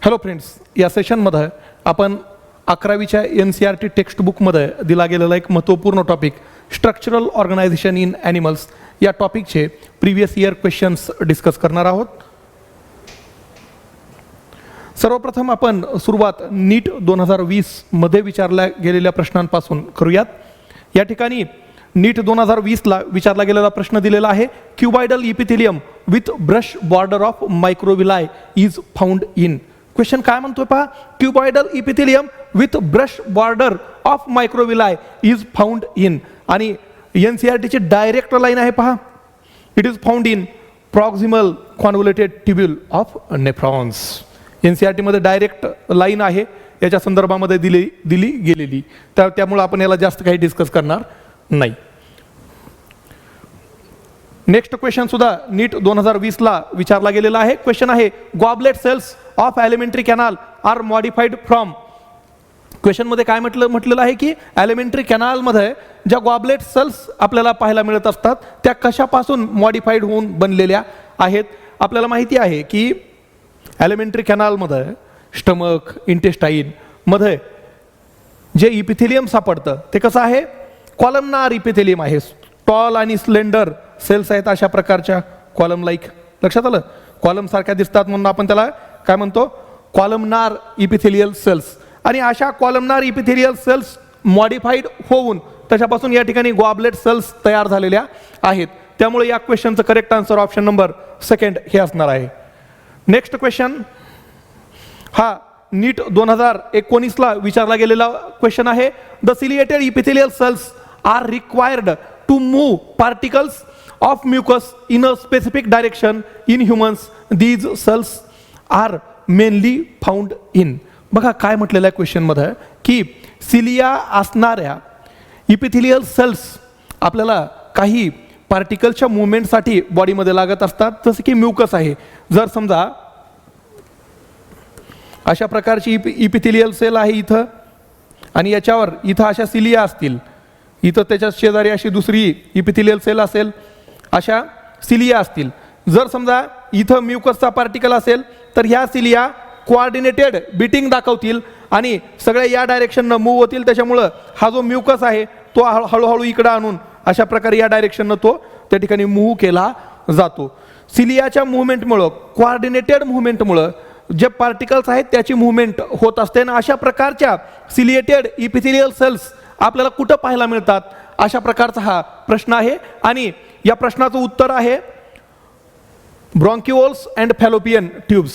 Hello friends, या सेशनमध्ये आपण 11वीच्या NCERT टेक्स्टबुकमध्ये दिला गेलेला एक महत्त्वपूर्ण topic structural organisation in animals या टॉपिकचे प्रीवियस इयर क्वेश्चन्स डिस्कस करणार आहोत. सर्वप्रथम आपण सुरुवात नीट 2020 मध्ये विचारल्या गेलेल्या प्रश्नांपासून करूयात. या ठिकाणी नीट 2020ला विचारला गेलेला प्रश्न दिलेला आहे, cuboidal epithelium with brush border of microvilli is found in. Question काय म्हणतोय पहा, cuboidal epithelium with brush border of microvilli is found in. आणि NCERTची डायरेक्ट लाईन आहे पहा, it is found in proximal convoluted tubule of nephrons. NCERT मध्ये direct line आहे, याच्या संदर्भामध्ये दिली गेलेली, त्यामुळे आपण याला जास्त काही डिस्कस करणार नाही. नेक्स्ट क्वेश्चन सुद्धा नीट 2020ला विचारला गेलेला आहे. क्वेश्चन आहे, goblet cells of elementary canal are modified from. Question मध्ये काय म्हटलेलं आहे की एलिमेंटरी कॅनाल मध्ये ज्या गॉबलेट सेल्स आपल्याला पाहायला मिळत असतात त्या कशापासून मॉडिफाईड होऊन बनलेल्या आहेत. आपल्याला माहिती आहे की एलिमेंटरी कॅनालमध्ये स्टमक, इंटेस्टाईन मध्ये जे इपिथेलियम सापडतं ते कसं आहे, कॉलमनार इपिथेलियम आहे. टॉल आणि स्लेंडर सेल्स आहेत अशा प्रकारच्या, कॉलम लाईक. लक्षात आलं, कॉलम सारख्या दिसतात म्हणून आपण त्याला काय म्हणतो, कॉलमनार इपिथेलियल सेल्स. आणि अशा कॉलमनार इपिथेलियल सेल्स मॉडिफाईड होऊन त्याच्यापासून या ठिकाणी गॉबलेट सेल्स तयार झालेल्या आहेत. त्यामुळे या क्वेश्चनचं करेक्ट आन्सर ऑप्शन नंबर 2 हे असणार आहे. नेक्स्ट क्वेश्चन हा नीट 2019ला विचारला गेलेला क्वेश्चन आहे, the ciliated epithelial cells are required to move particles of mucus in a specific direction in humans. These cells are mainly found in. बघा काय म्हटलेलं आहे क्वेश्चनमध्ये की सिलिया असणाऱ्या इपिथेलियल सेल्स आपल्याला काही पार्टिकलच्या मुवमेंटसाठी बॉडीमध्ये लागत असतात, जसं की म्युकस आहे. जर समजा अशा प्रकारची इपिथेलियल सेल आहे इथं, आणि याच्यावर इथं अशा सिलिया असतील, इथं त्याच्या शेजारी अशी दुसरी इपिथेलियल सेल असेल, अशा सिलिया असतील. जर समजा इथं म्युकसचा पार्टिकल असेल तर ह्या सिलिया कोऑर्डिनेटेड बीटिंग दाखवतील आणि सगळ्या या डायरेक्शननं मूव्ह होतील. त्याच्यामुळं हा जो म्युकस आहे तो हळूहळू इकडं आणून अशा प्रकारे या डायरेक्शननं तो त्या ठिकाणी मूव्ह केला जातो. सिलियाच्या मुवमेंटमुळं, कोऑर्डिनेटेड मुवमेंटमुळं जे पार्टिकल्स आहेत त्याची मुवमेंट होत असते. आणि अशा प्रकारच्या सिलिएटेड इपिथेलियल सेल्स आपल्याला कुठं पाहायला मिळतात, अशा प्रकारचा हा प्रश्न आहे. आणि या प्रश्नाचं उत्तर आहे ब्रॉन्क्युओल्स अँड फॅलोपियन ट्यूब्स.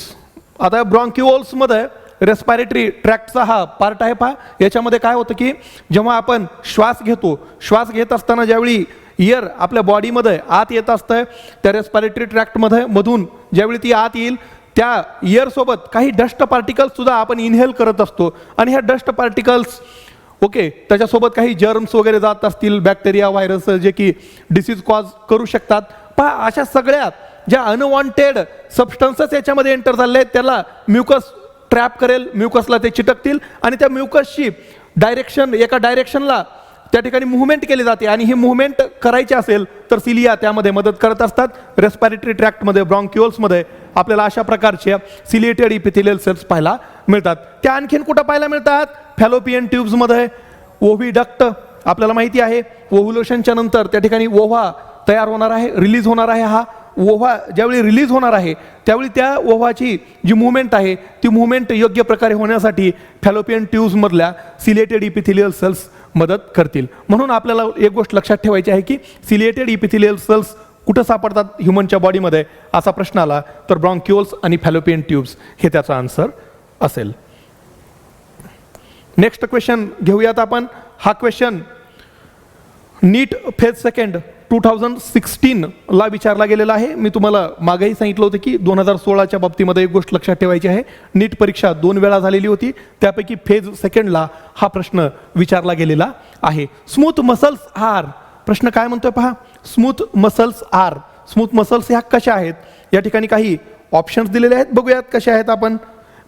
आता ब्रॉन्क्युओल्समध्ये रेस्पिरेटरी ट्रॅक्टचा हा पार्ट आहे पहा. याच्यामध्ये काय होतं की जेव्हा आपण श्वास घेतो, श्वास घेत असताना ज्यावेळी एअर आपल्या बॉडीमध्ये आत येत असतं, त्या रेस्पिरेटरी ट्रॅक्टमध्ये मधून ज्यावेळी ती आत येईल त्या एअरसोबत काही डस्ट पार्टिकल्स सुद्धा आपण इनहेल करत असतो. आणि ह्या डस्ट पार्टिकल्स ओके, त्याच्यासोबत काही जर्म्स वगैरे जात असतील, बॅक्टेरिया, व्हायरस, जे की डिसीज कॉज करू शकतात. पहा अशा सगळ्या ज्या अनवॉन्टेड सबस्टन्सेस याच्यामध्ये एंटर झाले आहेत त्याला म्युकस ट्रॅप करेल, म्युकसला ते चिटकतील आणि त्या म्युकसची डायरेक्शन, एका डायरेक्शनला त्या ठिकाणी मुवमेंट केली जाते. आणि ही मुवमेंट करायची असेल तर सिलिया त्यामध्ये मदत करत असतात. रेस्पिरेटरी ट्रॅक्टमध्ये, ब्रॉन्क्युल्समध्ये आपल्याला अशा प्रकारच्या सिलिएटेड इपिथेलियल सेल्स पाहायला मिळतात. त्या आणखीन कुठं पाहायला मिळतात, फॅलोपियन ट्यूब्समध्ये. ओव्हिडक्ट आपल्याला माहिती आहे, ओव्ह्युलेशनच्या नंतर त्या ठिकाणी ओव्हा तयार होणार आहे, रिलीज होणार आहे. हा ओव्हा ज्यावेळी रिलीज होणार आहे त्यावेळी त्या ओव्हाची जी मुवमेंट आहे ती मुवमेंट योग्य प्रकारे होण्यासाठी फॅलोपियन ट्यूब्समधल्या सिलिएटेड इपिथेलियल सेल्स मदत करतील. म्हणून आपल्याला एक गोष्ट लक्षात ठेवायची आहे की सिलिएटेड इपिथेलियल सेल्स कुठं सापडतात ह्युमनच्या बॉडीमध्ये, असा प्रश्न आला तर ब्रॉन्क्युल्स आणि फॅलोपियन ट्यूब्स हे त्याचा आन्सर असेल. नेक्स्ट क्वेश्चन घेऊयात आपण. हा क्वेश्चन नीट फेज 2 2016ला विचारला गेलेला आहे. मी तुम्हाला मागेही सांगितलं होतं की 2016च्या बाबतीमध्ये एक गोष्ट लक्षात ठेवायची आहे, नीट परीक्षा 2 वेळा झालेली होती, त्यापैकी फेज 2ला हा प्रश्न विचारला गेलेला आहे. Smooth muscles are. प्रश्न काय म्हणतोय पहा, smooth muscles are. Smooth muscles ह्या कशा आहेत, या ठिकाणी काही ऑप्शन्स दिलेले आहेत, बघूयात कशा आहेत आपण.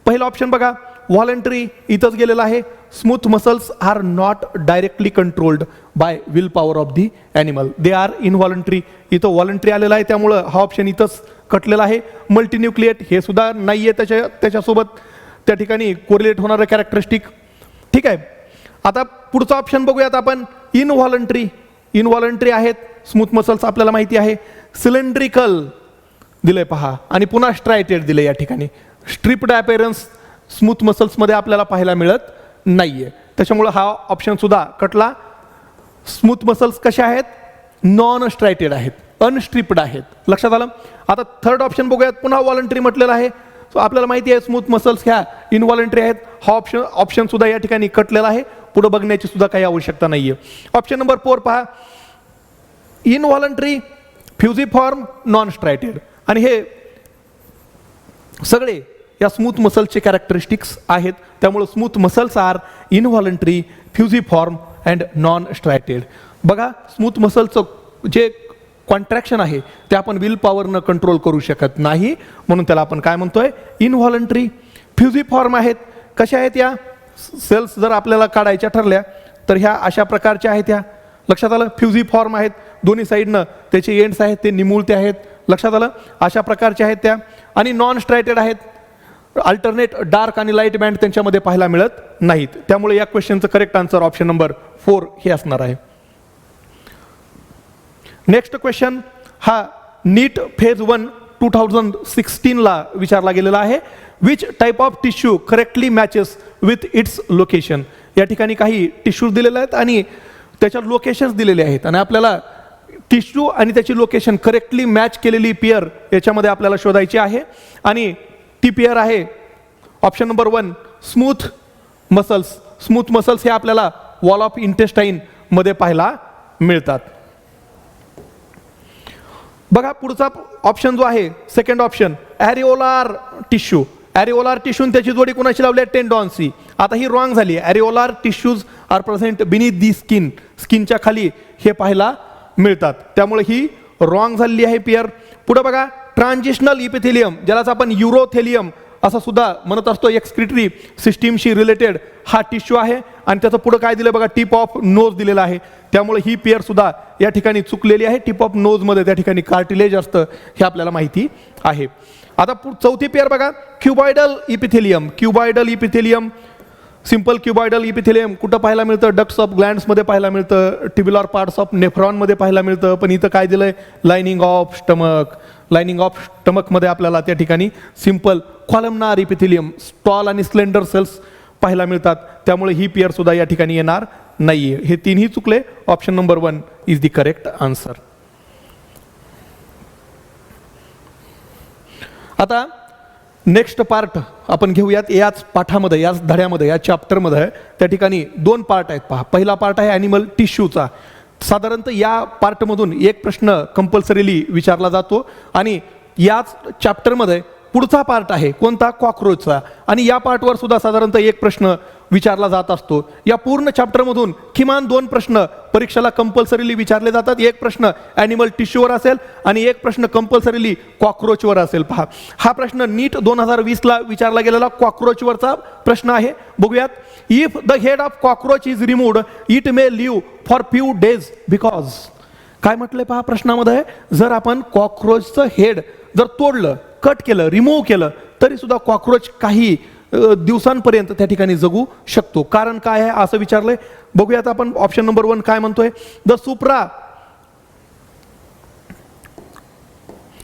पहिला ऑप्शन बघा, व्हॉलंटरी, इथंच गेलेला आहे. Smooth muscles are not directly controlled by will power of the animal, they are involuntary. इथं व्हॉलंटरी आलेला आहे त्यामुळं हा ऑप्शन इथंच कटलेला आहे. मल्टीन्यूक्लिएट हे सुद्धा नाही आहे त्याच्यासोबत. त्या ठिकाणी कोरिलेट होणारं कॅरेक्टरिस्टिक. ठीक आहे. आता पुढचा ऑप्शन बघूयात आपण. इनव्हॉलंटरी आहेत स्मूथ मसल्स आपल्याला माहिती आहे. सिलेंड्रिकल दिलंय पहा आणि पुन्हा स्ट्रायटेड दिले. या ठिकाणी स्ट्रिप्ड अपीअरन्स स्मूथ मसल्समध्ये आपल्याला पाहायला मिळत नाहीये. त्याच्यामुळं हा ऑप्शन सुद्धा कटला. स्मूथ मसल्स कशा आहेत? नॉन स्ट्रायटेड आहेत, अनस्ट्रिप्ड आहेत. लक्षात आलं. आता थर्ड ऑप्शन बघूयात. पुन्हा व्हॉलंटरी म्हटलेलं आहे. सो आपल्याला माहिती आहे स्मूथ मसल्स ह्या इनव्हॉलंटरी आहेत. हा ऑप्शन सुद्धा या ठिकाणी कटलेला आहे. पुढे बघण्याची सुद्धा काही आवश्यकता नाहीये. ऑप्शन नंबर 4 पहा. Involuntary, fusiform, non striated. आणि हे सगळे या स्मूथ मसल्सचे कॅरेक्टरिस्टिक्स आहेत. त्यामुळे smooth muscles are involuntary, fusiform and non striated. बघा, स्मूथ मसलचं जे कॉन्ट्रॅक्शन आहे ते आपण विल पॉवरनं कंट्रोल करू शकत नाही, म्हणून त्याला आपण काय म्हणतोय? इनव्हॉलंटरी. फ्युजिफॉर्म आहेत. कशा आहेत या? सेल्स जर आपल्याला काढायच्या ठरल्या तर ह्या अशा प्रकारच्या आहेत. ह्या लक्षात आलं. फ्युजिफॉर्म आहेत. दोन्ही साईडनं त्याचे एंड्स आहेत ते निमुळते आहेत. लक्षात आलं. अशा प्रकारच्या आहेत त्या. आणि नॉन स्ट्रायटेड आहेत. अल्टरनेट डार्क आणि लाईट बँड त्यांच्यामध्ये पाहायला मिळत नाहीत. त्यामुळे या क्वेश्चनचं करेक्ट आन्सर ऑप्शन नंबर 4 हे असणार आहे. नेक्स्ट क्वेश्चन हा नीट फेज 1 2016ला विचारला गेलेला आहे. Which type of tissue correctly matches with its location. या ठिकाणी काही टिश्यू दिलेले आहेत आणि त्याच्या लोकेशन्स दिलेले आहेत आणि आपल्याला टिश्यू आणि त्याची लोकेशन करेक्टली मॅच केलेली पेअर याच्यामध्ये आपल्याला शोधायची आहे. आणि ती पेअर आहे option number 1 smooth muscles. Smooth muscles हे आपल्याला वॉल ऑफ इंटेस्टाईन मध्ये पाहायला मिळतात. बघा पुढचा ऑप्शन जो आहे सेकंड ऑप्शन ॲरिओलार टिश्यू. ॲरिओलार टिश्यू त्याची जोडी कोणाची लावली आहे? टेंडॉन्सी. आता ही रॉंग झाली आहे. ॲरिओलार टिश्यूज आर प्रेझेंट बिनीथ दी स्किन. स्किनच्या खाली हे पाहायला मिळतात. त्यामुळे ही रॉंग झालेली आहे पेअर. पुढे बघा ट्रान्झिशनल इपिथेलियम, ज्यालाच आपण युरोथेलियम असं सुद्धा म्हणत असतो, एक्सक्रिटरी सिस्टीमशी रिलेटेड हा टिश्यू आहे. आणि त्याचं पुढे काय दिलं बघा? टिप ऑफ नोज दिलेला आहे. त्यामुळे ही पेअर सुद्धा या ठिकाणी चुकलेली आहे. टिप ऑफ नोजमध्ये त्या ठिकाणी कार्टिलेज असतं हे आपल्याला माहिती आहे. आता चौथी पेअर बघा क्युबॉइडल इपिथेलियम. क्युबॉइडल इपिथेलियम, सिंपल क्युबॉइडल इपिथेलियम कुठं पाहायला मिळतं? डक्ट्स ऑफ ग्लँड्समध्ये पाहायला मिळतं, टिब्युलर पार्ट्स ऑफ नेफ्रॉनमध्ये पाहायला मिळतं. पण इथं काय दिलंय? Lining of stomach. Lining of स्टमकमध्ये आपल्याला त्या ठिकाणी सिंपल कॉलमनार इपिथेलियम, स्टॉल आणि स्लेंडर सेल्स पाहायला मिळतात. त्यामुळे ही पेअर सुद्धा या ठिकाणी येणार नाहीये. हे तीनही चुकले. Option number 1 is the correct answer. आता नेक्स्ट पार्ट आपण घेऊयात. याच पाठामध्ये, याच धड्यामध्ये, या चॅप्टरमध्ये त्या ठिकाणी 2 पार्ट आहेत पहा. पहिला पार्ट आहे ॲनिमल टिश्यूचा. साधारणतः या पार्टमधून एक प्रश्न कंपल्सरीली विचारला जातो आणि याच चॅप्टरमध्ये पुढचा पार्ट आहे कोणता? कॉकरोचचा. आणि या पार्टवर सुद्धा साधारणतः एक प्रश्न विचारला जात असतो. या पूर्ण चॅप्टरमधून किमान 2 प्रश्न परीक्षेला कंपल्सरीली विचारले जातात. एक प्रश्न ॲनिमल टिश्यूवर असेल आणि एक प्रश्न कंपल्सरीली कॉकरोचवर असेल. पहा, हा प्रश्न नीट 2020ला विचारला गेलेला कॉकरोचवरचा प्रश्न आहे. बघूयात. If the head of cockroach is removed it may live for few days because. काय म्हटलंय पहा प्रश्नामध्ये? जर आपण कॉकरोचचं हेड जर तोडलं, कट केलं, रिमूव्ह केलं तरी सुद्धा कॉकरोच काही दिवसांपर्यंत त्या ठिकाणी जगू शकतो. कारण काय आहे असं विचारलंय. बघूयात आपण ऑप्शन नंबर 1 काय म्हणतोय? The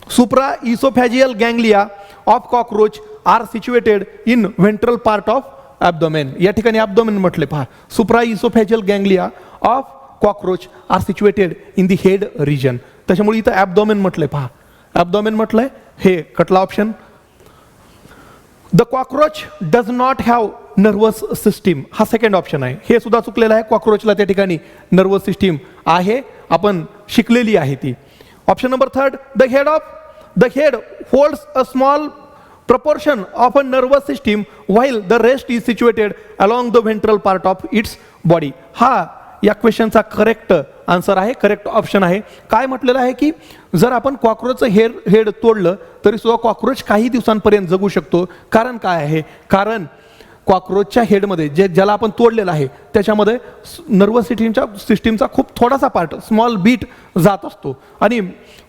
supra oesophageal ganglia of cockroach are situated in ventral part of abdomen. या ठिकाणी ॲब्डोमेन म्हटले पहा. Supra oesophageal ganglia of cockroach are situated in the head region. त्याच्यामुळे इथं ॲब्डोमेन म्हटलंय पहा. ॲब्डोमेन म्हटलंय. हे कटला option. The cockroach does not have nervous system. हा सेकंड ऑप्शन आहे. हे सुद्धा चुकलेलं आहे. कॉकरोचला त्या ठिकाणी नर्वस सिस्टीम आहे, आपण शिकलेली आहे ती. Option number 3 the head holds a small proportion of a nervous system while the rest is situated along the ventral part of its body. हा या क्वेश्चनचा करेक्ट आन्सर आहे, करेक्ट ऑप्शन आहे. काय म्हटलेलं आहे की जर आपण कॉकरोचचं हेड तोडलं तरी सुद्धा कॉकरोच काही दिवसांपर्यंत जगू शकतो. कारण काय आहे? कारण कॉकरोचच्या हेडमध्ये ज्याला आपण तोडलेलं आहे त्याच्यामध्ये नर्वस सिस्टीमचा खूप थोडासा पार्ट स्मॉल बीट जात असतो आणि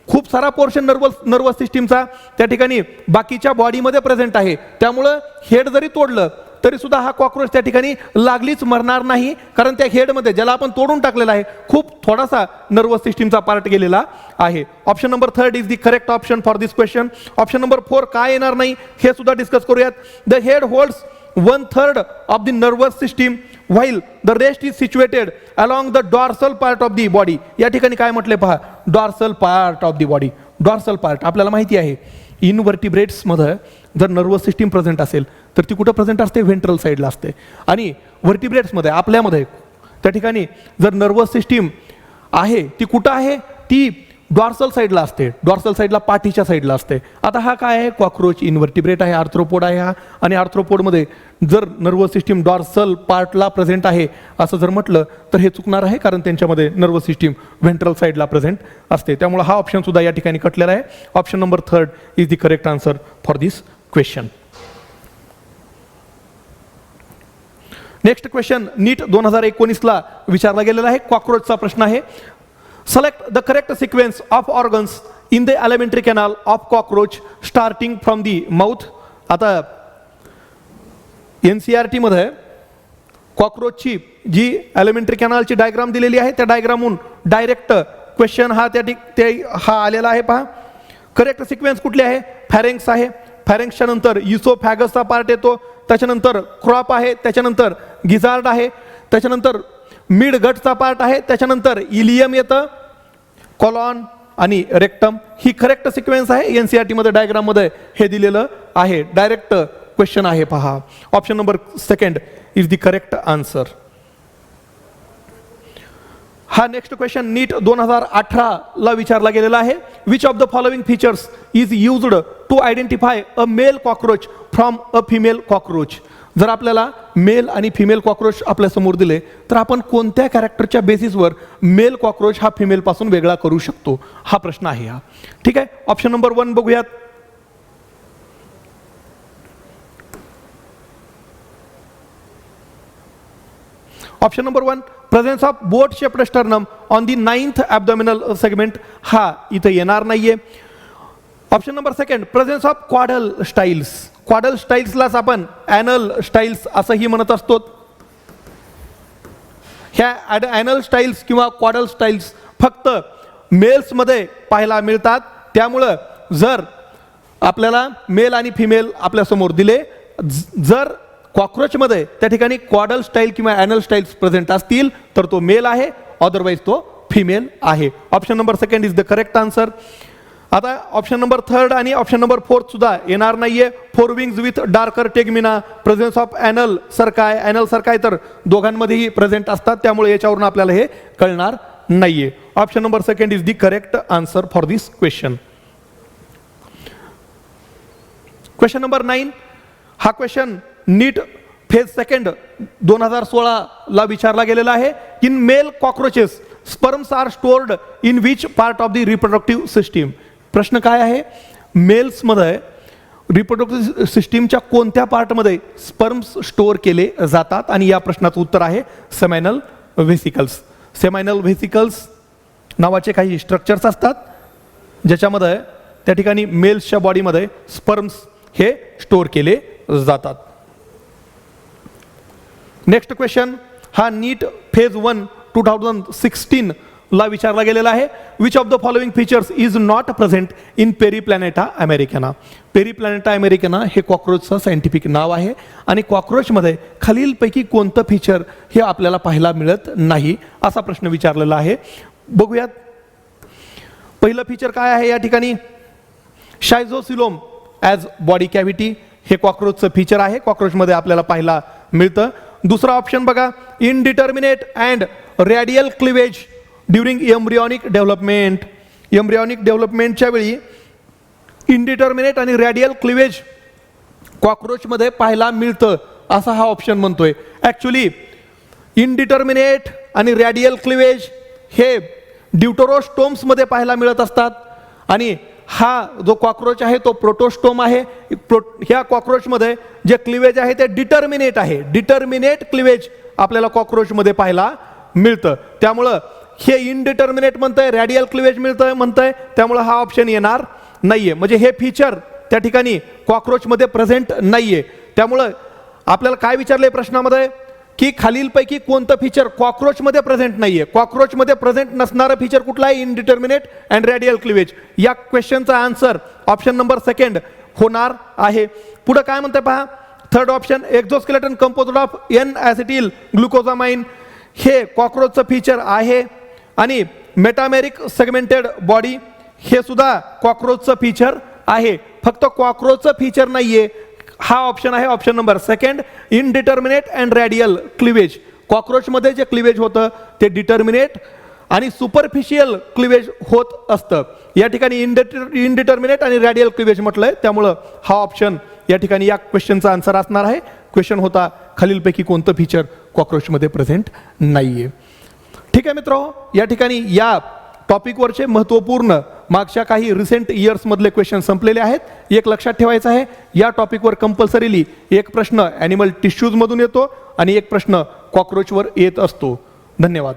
खूप सारा पोर्शन नर्वस सिस्टीमचा त्या ठिकाणी बाकीच्या बॉडीमध्ये प्रेझेंट आहे. त्यामुळं हेड जरी तोडलं तरी सुद्धा हा कॉकरोच त्या ठिकाणी लागलीच मरणार नाही, कारण त्या हेडमध्ये ज्याला आपण तोडून टाकलेला आहे खूप थोडासा नर्वस सिस्टीमचा पार्ट गेलेला आहे. Option number 3 is the correct option for this question. Option number 4 काय येणार नाही हे सुद्धा डिस्कस करूयात. The head holds 1/3 of the nervous system while the rest is situated along the dorsal part of the body. या ठिकाणी काय म्हटले पहा, dorsal part of the body. Dorsal part आपल्याला माहिती आहे इनव्हर्टिब्रेट्समध्ये जर नर्वस सिस्टीम प्रेझेंट असेल तर ती कुठं प्रेझेंट असते, व्हेंट्रल साईडला असते. आणि व्हर्टिब्रेट्समध्ये आपल्यामध्ये त्या ठिकाणी जर नर्वस सिस्टीम आहे ती कुठं आहे, ती डॉर्सल साईडला असते, डॉर्सल साईडला पाठीच्या साईडला असते. आता हा काय आहे, कॉकरोच इनव्हर्टिब्रेट आहे, आर्थ्रोपोड आहे हा. आणि आर्थ्रोपोडमध्ये जर नर्वस सिस्टीम डॉर्सल पार्टला प्रेझेंट आहे असं जर म्हटलं तर हे चुकणार आहे, कारण त्यांच्यामध्ये नर्वस सिस्टीम व्हेंट्रल साईडला प्रेझेंट असते. त्यामुळे हा ऑप्शन सुद्धा या ठिकाणी कटलेला आहे. Option number 3 is the correct answer for this question. Next question NEET 2019ला विचारला गेलेला आहे, कॉकरोचचा प्रश्न आहे. Select the correct sequence of organs in the alimentary canal of cockroach starting from the mouth. आता NCERT मध्ये कॉकरोचची जी एलिमेंटरी कॅनलची डायग्राम दिलेली आहे त्या डायग्रामहून डायरेक्ट क्वेश्चन हा आलेला आहे पहा. करेक्ट सिक्वेन्स कुठली आहे, फॅरेंक्स आहे. फॅरेंक्सच्या नंतर इसोफॅगसचा पार्ट येतो, त्याच्यानंतर क्रॉप आहे, त्याच्यानंतर गिझार्ड आहे, त्याच्यानंतर मिड गटचा पार्ट आहे, त्याच्यानंतर इलियम येतं, कॉलॉन आणि रेक्टम. ही करेक्ट सिक्वेन्स आहे. NCERT मध्ये डायग्राम मध्ये हे दिलेलं आहे, डायरेक्ट क्वेश्चन आहे पहा. Option number 2 is the correct answer. हा नेक्स्ट क्वेश्चन नीट 2018ला विचारला गेलेला आहे. Which of the following features is used to identify a male cockroach from a female cockroach. जर आपल्याला मेल आणि फिमेल कॉकरोच आपल्या समोर दिले तर आपण कोणत्या कॅरेक्टरच्या बेसिसवर मेल कॉकरोच हा फिमेल पासून वेगळा करू शकतो, हा प्रश्न आहे हा. ठीक आहे, ऑप्शन नंबर 1 बघूयात. Option number 1 presence of boat shaped sternum on the 9th abdominal segment, हा इथे येणार नाहीये. Option number 2 presence of caudal styles. Caudal स्टाईल्सलाच आपण ॲनल स्टाईल्स असंही म्हणत असतो. ह्या ॲनल स्टाईल्स किंवा क्वाडल स्टाईल्स फक्त मेल्समध्ये पाहायला मिळतात. त्यामुळं जर आपल्याला मेल आणि फिमेल आपल्यासमोर दिले, जर कॉकरोचमध्ये त्या ठिकाणी क्वाडल स्टाईल किंवा ॲनल स्टाईल्स प्रेझेंट असतील तर तो मेल आहे, अदरवाईज तो फिमेल आहे. Option number 2 is the correct answer. आता ऑप्शन नंबर 3 आणि ऑप्शन नंबर 4 सुद्धा येणार नाहीये. 4 wings with darker tegmina, presence of anal cerci. Anal cerci तर दोघांमध्येही प्रेझेंट असतात, त्यामुळे याच्यावरून आपल्याला हे कळणार नाहीये. Option number 2 is the correct answer for this question. Question number 9 हा क्वेश्चन नीट फेज 2 2016ला विचारला गेलेला आहे. In male cockroaches sperms are stored in which part of the reproductive system. प्रश्न काय आहे, मेल्समध्ये रिप्रोडक्टिव्ह सिस्टीमच्या कोणत्या पार्टमध्ये स्पर्म्स स्टोअर केले जातात, आणि या प्रश्नाचं उत्तर आहे सेमायनल व्हेसिकल्स. सेमायनल व्हेसिकल्स नावाचे काही स्ट्रक्चर्स असतात ज्याच्यामध्ये त्या ठिकाणी मेल्सच्या बॉडीमध्ये स्पर्म्स हे स्टोअर केले जातात. नेक्स्ट क्वेश्चन हा नीट फेज 1 2016 ला विचारला गेलेला आहे. Which of the following features is not present in Periplaneta americana. Periplaneta americana हे कॉकरोचचं सायंटिफिक नाव आहे आणि कॉकरोचमध्ये खालीलपैकी कोणतं फीचर हे आपल्याला पाहायला मिळत नाही असा प्रश्न विचारलेला आहे. बघूयात. पहिलं फीचर काय आहे या ठिकाणी, शायझोसिलोम ॲज बॉडी कॅव्हिटी हे कॉकरोचचं फीचर आहे, कॉकरोचमध्ये आपल्याला पाहायला मिळतं. दुसरा ऑप्शन बघा, indeterminate and radial cleavage during embryonic development. Embryonic डेव्हलपमेंटच्या वेळी इनडिटर्मिनेट आणि रॅडियल क्लिवेज कॉकरोचमध्ये पाहायला मिळतं असा हा ऑप्शन म्हणतोय. ॲक्च्युली इनडिटर्मिनेट आणि रॅडियल क्लिवेज हे ड्यूटरोस्टोम्समध्ये पाहायला मिळत असतात आणि हा जो कॉक्रोच आहे तो प्रोटोस्टोम आहे. ह्या कॉक्रोचमध्ये जे क्लिवेज आहे ते डिटर्मिनेट आहे. डिटर्मिनेट क्लिवेज आपल्याला कॉक्रोचमध्ये पाहायला मिळतं. त्यामुळं हे इनडिटर्मिनेट म्हणतंय, रॅडियल क्लिवेज म्हणतंय, त्यामुळं हा ऑप्शन येणार नाहीये. म्हणजे हे फीचर त्या ठिकाणी कॉक्रोचमध्ये प्रेझेंट नाहीये. त्यामुळं आपल्याला काय विचारलंय प्रश्नामध्ये की खालीलपैकी कोणतं फीचर कॉक्रोचमध्ये प्रेझेंट नाहीये. कॉक्रोचमध्ये प्रेझेंट नसणारं फीचर कुठलं आहे? Indeterminate and radial cleavage. या क्वेश्चनचा आन्सर ऑप्शन नंबर 2 होणार आहे. पुढे काय म्हणते पहा, third option exoskeleton composed of an acetyl glucosamine हे कॉक्रोचचं फीचर आहे. आणि मेटामेरिक सेगमेंटेड बॉडी हे सुद्धा कॉक्रोचचं फीचर आहे. फक्त कॉक्रोचचं फीचर नाहीये. हा ऑप्शन आहे option number 2 indeterminate and radial cleavage. कॉक्रोचमध्ये जे क्लिवेज होतं ते डिटर्मिनेट आणि सुपरफिशियल क्लिवेज होत असतं. या ठिकाणी इनडिटर्मिनेट आणि रॅडियल क्लिवेज म्हटलंय, त्यामुळं हा ऑप्शन या ठिकाणी या क्वेश्चनचा आन्सर असणार आहे. क्वेश्चन होता खालीलपैकी कोणतं फीचर कॉक्रोचमध्ये प्रेझेंट नाहीये. ठीक आहे मित्रांनो, या ठिकाणी या टॉपिकवरचे महत्त्वपूर्ण मागच्या काही रिसेंट इयर्समधले क्वेश्चन संपलेले आहेत. एक लक्षात ठेवायचं आहे, या टॉपिकवर कंपल्सरीली एक प्रश्न ॲनिमल टिश्यूजमधून येतो आणि एक प्रश्न कॉक्रोचवर येत असतो. धन्यवाद.